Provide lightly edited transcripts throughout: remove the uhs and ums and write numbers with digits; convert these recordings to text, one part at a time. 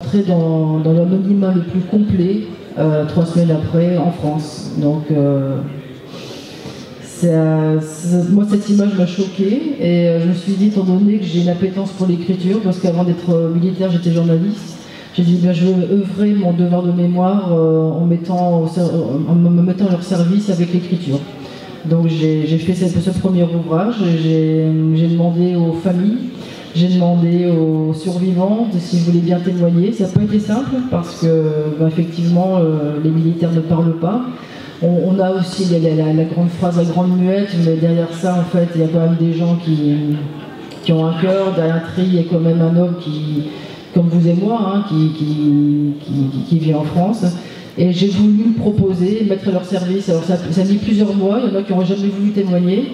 rentré dans l'anonymat le plus complet 3 semaines après en France. Donc moi cette image m'a choquée et je me suis dit, étant donné que j'ai une appétence pour l'écriture, parce qu'avant d'être militaire j'étais journaliste, j'ai dit bien, je veux œuvrer mon devoir de mémoire en me mettant à leur service avec l'écriture. Donc j'ai fait ce premier ouvrage, j'ai demandé aux familles, j'ai demandé aux survivants s'ils voulaient bien témoigner. Ça n'a pas été simple parce que effectivement les militaires ne parlent pas. On a aussi la grande phrase, la grande muette, mais derrière ça en fait il y a quand même des gens qui ont un cœur, derrière un tri il y a quand même un homme qui, comme vous et moi, hein, qui vit en France. Et j'ai voulu proposer, mettre à leur service. Alors ça a mis plusieurs mois, il y en a qui n'auraient jamais voulu témoigner.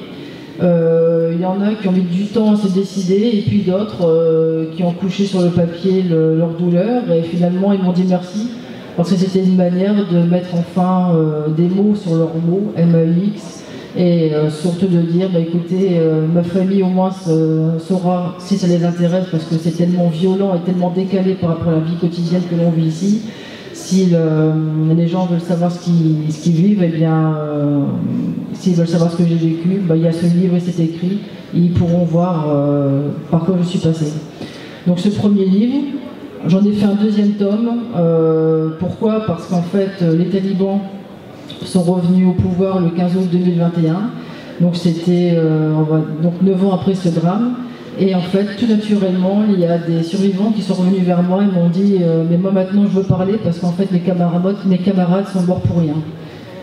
Il y en a qui ont mis du temps à se décider, et puis d'autres qui ont couché sur le papier leur douleur, et finalement ils m'ont dit merci, parce que c'était une manière de mettre enfin des mots sur leurs mots, MAX, et surtout de dire, bah, écoutez, ma famille au moins saura si ça les intéresse, parce que c'est tellement violent et tellement décalé par rapport à la vie quotidienne que l'on vit ici. Si les gens veulent savoir ce qu'ils vivent, eh bien, s'ils veulent savoir ce que j'ai vécu, bah, il y a ce livre et c'est écrit, et ils pourront voir par quoi je suis passée. Donc ce premier livre, j'en ai fait un deuxième tome. Pourquoi? Parce qu'en fait, les talibans sont revenus au pouvoir le 15 août 2021, donc c'était 9 ans après ce drame. Et en fait, tout naturellement, il y a des survivants qui sont revenus vers moi et m'ont dit mais moi maintenant je veux parler parce qu'en fait mes camarades sont morts pour rien.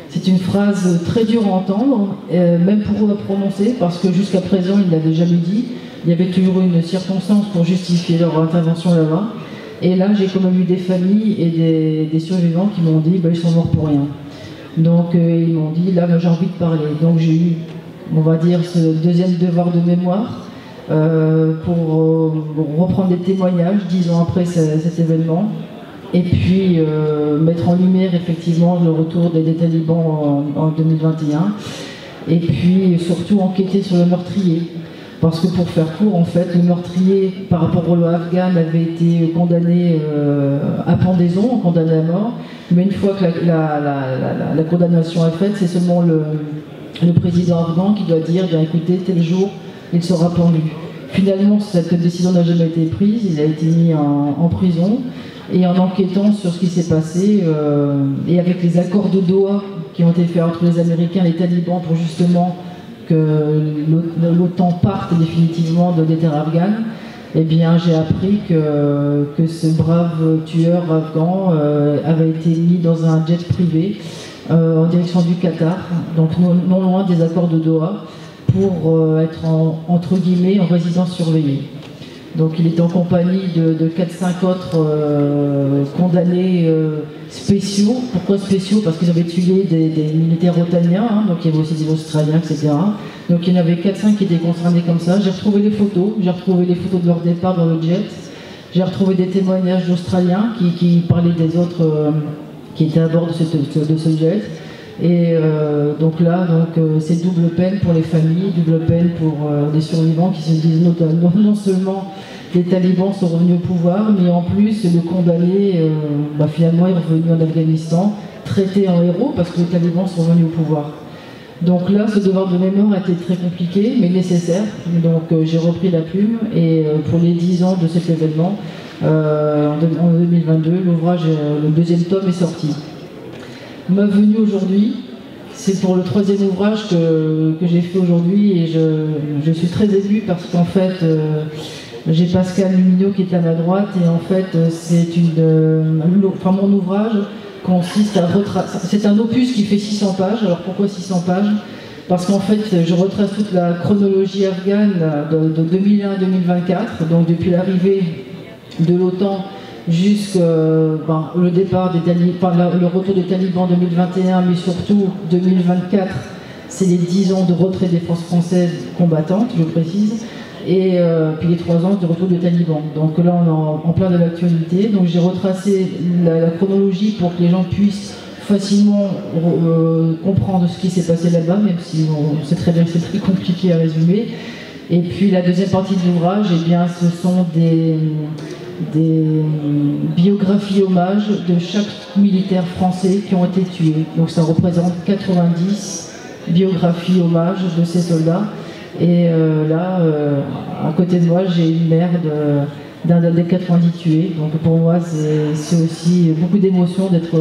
C'est une phrase très dure à entendre, même pour eux à prononcer, parce que jusqu'à présent ils ne l'avaient jamais dit. Il y avait toujours une circonstance pour justifier leur intervention là-bas. Et là, j'ai quand même eu des familles et des survivants qui m'ont dit ils sont morts pour rien. Donc ils m'ont dit là, j'ai envie de parler. Donc j'ai eu, on va dire, ce deuxième devoir de mémoire. Pour reprendre des témoignages 10 ans après cet événement, et puis mettre en lumière effectivement le retour des talibans en 2021, et puis surtout enquêter sur le meurtrier, parce que pour faire court, en fait, le meurtrier par rapport au loi afghane avait été condamné à pendaison, condamné à mort, mais une fois que la condamnation est faite, c'est seulement le président afghan qui doit dire bien, écoutez, tel jour il sera pendu. Finalement, cette décision n'a jamais été prise, il a été mis en prison, et en enquêtant sur ce qui s'est passé, et avec les accords de Doha qui ont été faits entre les Américains et les talibans pour justement que l'OTAN parte définitivement des terres afghanes, eh bien j'ai appris que ce brave tueur afghan avait été mis dans un jet privé en direction du Qatar, donc non loin des accords de Doha, pour être entre guillemets en résidence surveillée. Donc il était en compagnie de 4-5 autres condamnés spéciaux. Pourquoi spéciaux? Parce qu'ils avaient tué des militaires otaniens, hein, donc il y avait aussi des Australiens, etc. Donc il y en avait 4-5 qui étaient concernés comme ça. J'ai retrouvé les photos de leur départ dans le jet. J'ai retrouvé des témoignages d'Australiens qui parlaient des autres qui étaient à bord de ce jet. Et donc là, c'est double peine pour les familles, double peine pour les survivants qui se disent non seulement les talibans sont revenus au pouvoir, mais en plus le condamné finalement est revenu en Afghanistan, traité en héros parce que les talibans sont revenus au pouvoir. Donc là, ce devoir de mémoire a été très compliqué, mais nécessaire. Donc j'ai repris la plume, et pour les 10 ans de cet événement, en 2022, l'ouvrage, le deuxième tome est sorti. Ma venue aujourd'hui, c'est pour le troisième ouvrage que j'ai fait aujourd'hui, et je suis très émue parce qu'en fait j'ai Pascal Lumineux qui est à ma droite, et en fait mon ouvrage consiste à retracer. C'est un opus qui fait 600 pages. Alors pourquoi 600 pages? Parce qu'en fait je retrace toute la chronologie afghane de 2001 à 2024, donc depuis l'arrivée de l'OTAN jusqu'au le départ des talibans, le retour des talibans en 2021, mais surtout 2024, c'est les 10 ans de retrait des forces françaises combattantes, je précise, et puis les 3 ans de retour des talibans. Donc là on est en plein de l'actualité, donc j'ai retracé la chronologie pour que les gens puissent facilement comprendre ce qui s'est passé là-bas, même si on sait très bien que c'est très compliqué à résumer. Et puis la deuxième partie de l'ouvrage, eh bien, ce sont biographies hommages de chaque militaire français qui ont été tués. Donc ça représente 90 biographies hommages de ces soldats. Et là, à côté de moi, j'ai une mère d'un des 90 tués. Donc pour moi, c'est aussi beaucoup d'émotion d'être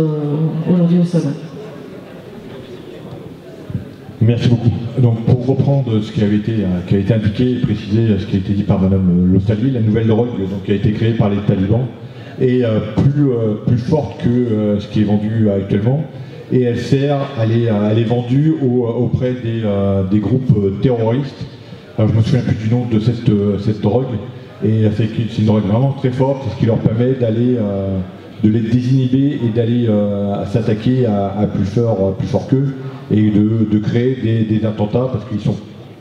aujourd'hui au salon. Merci beaucoup. Donc pour reprendre ce qui avait été indiqué et préciser ce qui a été dit par Madame Lostali, la nouvelle drogue donc, qui a été créée par les talibans est plus forte que ce qui est vendu actuellement, et elle est vendue auprès des groupes terroristes. Alors, je me souviens plus du nom de cette drogue, et c'est une drogue vraiment très forte, ce qui leur permet de les désinhiber et d'aller s'attaquer à plus fort qu'eux, et de créer des attentats, parce qu'ils sont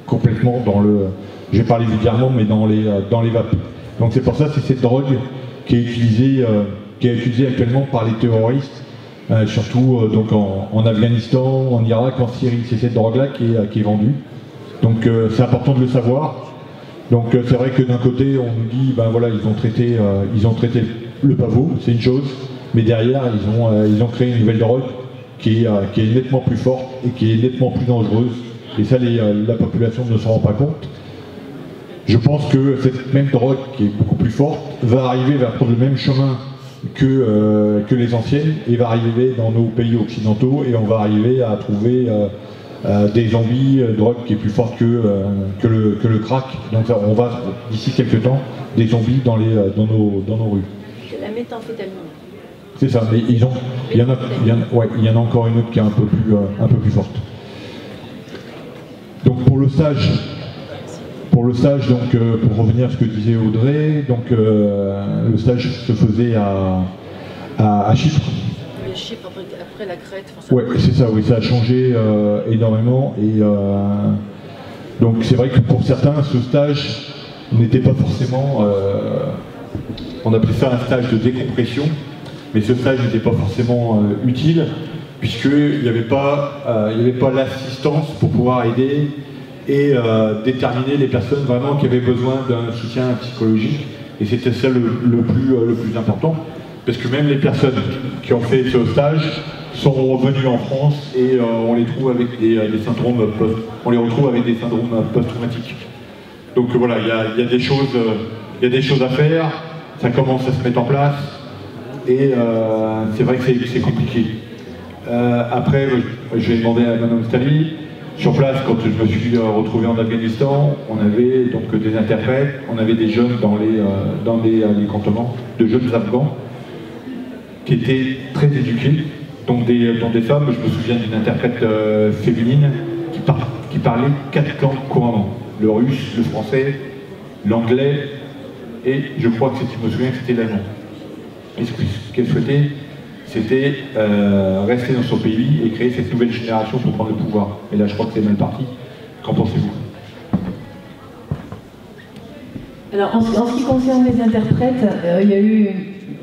complètement dans le, je vais parler vulgairement, mais dans les vapes. Donc c'est pour ça que c'est cette drogue qui est utilisée actuellement par les terroristes, surtout donc en Afghanistan, en Irak, en Syrie. C'est cette drogue-là qui est vendue. Donc c'est important de le savoir. Donc c'est vrai que d'un côté on nous dit, ben voilà, ils ont traité le pavot, c'est une chose, mais derrière ils ont créé une nouvelle drogue qui est nettement plus forte et qui est nettement plus dangereuse. Et ça, la population ne s'en rend pas compte. Je pense que cette même drogue, qui est beaucoup plus forte, va prendre le même chemin que les anciennes, et va arriver dans nos pays occidentaux, et on va arriver à trouver des zombies, drogue qui est plus forte que le crack. Donc on va, d'ici quelques temps, des zombies dans nos rues. C'est la méthamphétamine. C'est ça, mais il y en a encore une autre qui est un peu plus forte. Donc pour le stage, donc pour revenir à ce que disait Audrey, donc le stage se faisait à Chypre. Mais Chypre après la Crète. Ouais, c'est ça, oui, ça a changé énormément, et donc c'est vrai que pour certains, ce stage n'était pas forcément, on appelait ça un stage de décompression. Mais ce stage n'était pas forcément utile, puisqu'il n'y avait pas l'assistance pour pouvoir aider et déterminer les personnes vraiment qui avaient besoin d'un soutien psychologique. Et c'était ça le plus important, parce que même les personnes qui ont fait ce stage sont revenues en France, et on les trouve avec des syndromes post-traumatiques. Donc voilà, il y a des choses à faire, ça commence à se mettre en place. Et c'est vrai que c'est compliqué. Après, je vais demander à Mme Stali. Sur place, quand je me suis retrouvé en Afghanistan, on avait donc des interprètes, on avait des jeunes dans les campements, de jeunes Afghans, qui étaient très éduqués, donc des femmes. Je me souviens d'une interprète féminine qui parlait 4 langues couramment: le russe, le français, l'anglais, et je crois que je me souviens que c'était l'allemand. Et ce qu'elle souhaitait, c'était rester dans son pays et créer cette nouvelle génération pour prendre le pouvoir. Et là, je crois que c'est mal parti. Qu'en pensez-vous? Alors, en ce qui concerne les interprètes, il y a eu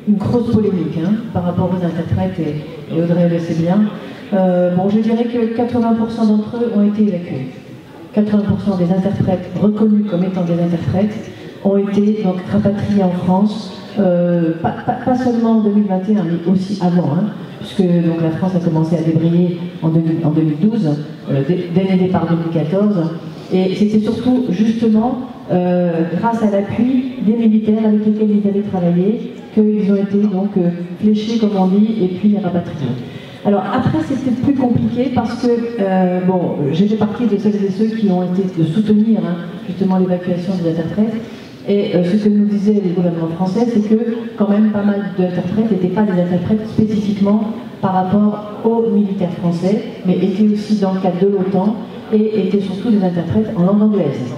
une grosse polémique par rapport aux interprètes, et Audrey le sait bien. Bon, je dirais que 80% d'entre eux ont été évacués. 80% des interprètes reconnus comme étant des interprètes ont été donc rapatriés en France. Pas seulement en 2021, mais aussi avant, puisque donc, la France a commencé à débrayer en 2012, dès les départs 2014, et c'était surtout justement grâce à l'appui des militaires avec lesquels ils avaient travaillé qu'ils ont été donc fléchés, comme on dit, et puis rapatriés. Alors après, c'était plus compliqué parce que, bon, j'ai fait partie de celles et ceux qui ont été de soutenir justement l'évacuation des interprètes. Et ce que nous disait le gouvernement français, c'est que quand même pas mal d'interprètes n'étaient pas des interprètes spécifiquement par rapport aux militaires français, mais étaient aussi dans le cadre de l'OTAN et étaient surtout des interprètes en langue anglaise.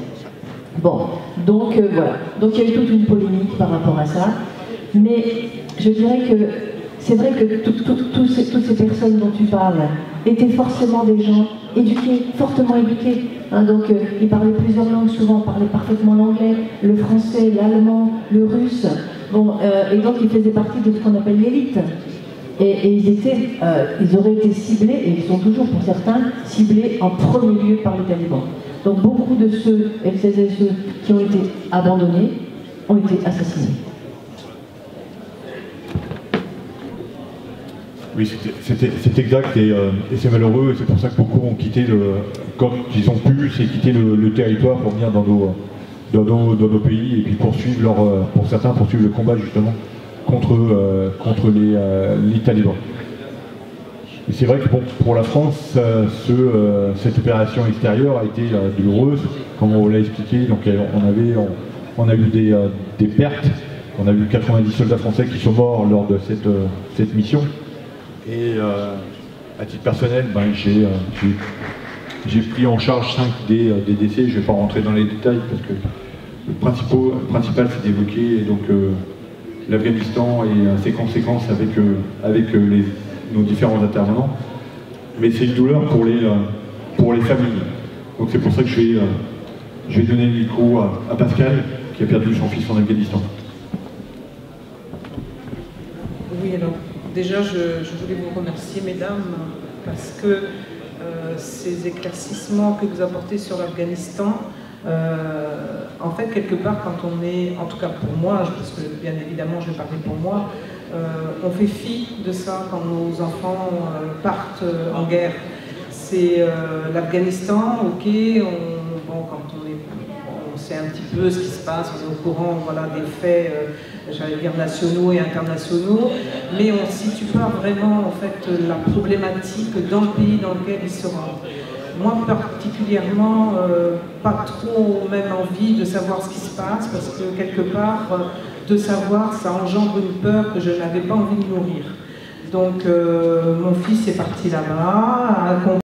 Bon, donc voilà. Donc il y a eu toute une polémique par rapport à ça. Mais je dirais que c'est vrai que toutes ces personnes dont tu parles étaient forcément des gens éduqués, fortement éduqués. Donc ils parlaient plusieurs langues, souvent parlaient parfaitement l'anglais, le français, l'allemand, le russe. Bon, et donc ils faisaient partie de ce qu'on appelle l'élite. Et ils auraient été ciblés, et ils sont toujours pour certains, ciblés en premier lieu par les talibans. Donc beaucoup de ceux et celles et ceux qui ont été abandonnés ont été assassinés. Oui, c'est exact et c'est malheureux. C'est pour ça que beaucoup ont quitté quand ils ont pu, c'est quitter le territoire pour venir dans nos pays et puis poursuivre pour certains poursuivre le combat justement contre les talibans. Et c'est vrai que bon, pour la France, cette opération extérieure a été douloureuse, comme on l'a expliqué. Donc on a eu des pertes. On a eu 90 soldats français qui sont morts lors de cette mission. Et à titre personnel, ben, j'ai pris en charge 5 des décès. Je ne vais pas rentrer dans les détails parce que le principal c'est d'évoquer l'Afghanistan et ses conséquences avec nos différents intervenants. Mais c'est une douleur pour les familles. Donc c'est pour ça que je vais donner le micro à Pascal qui a perdu son fils en Afghanistan. Oui, alors déjà je voulais vous remercier mesdames parce que ces éclaircissements que vous apportez sur l'Afghanistan, en fait quelque part quand on est, en tout cas pour moi, parce que bien évidemment je vais parler pour moi, on fait fi de ça quand nos enfants partent en guerre. C'est l'Afghanistan, ok, quand on sait un petit peu ce qui se passe, on est au courant voilà, des faits, j'allais dire nationaux et internationaux, mais on ne situe pas vraiment en fait, la problématique dans le pays dans lequel ils se rendent. Moi particulièrement, pas trop même envie de savoir ce qui se passe, parce que quelque part, de savoir, ça engendre une peur que je n'avais pas envie de nourrir. Donc mon fils est parti là-bas,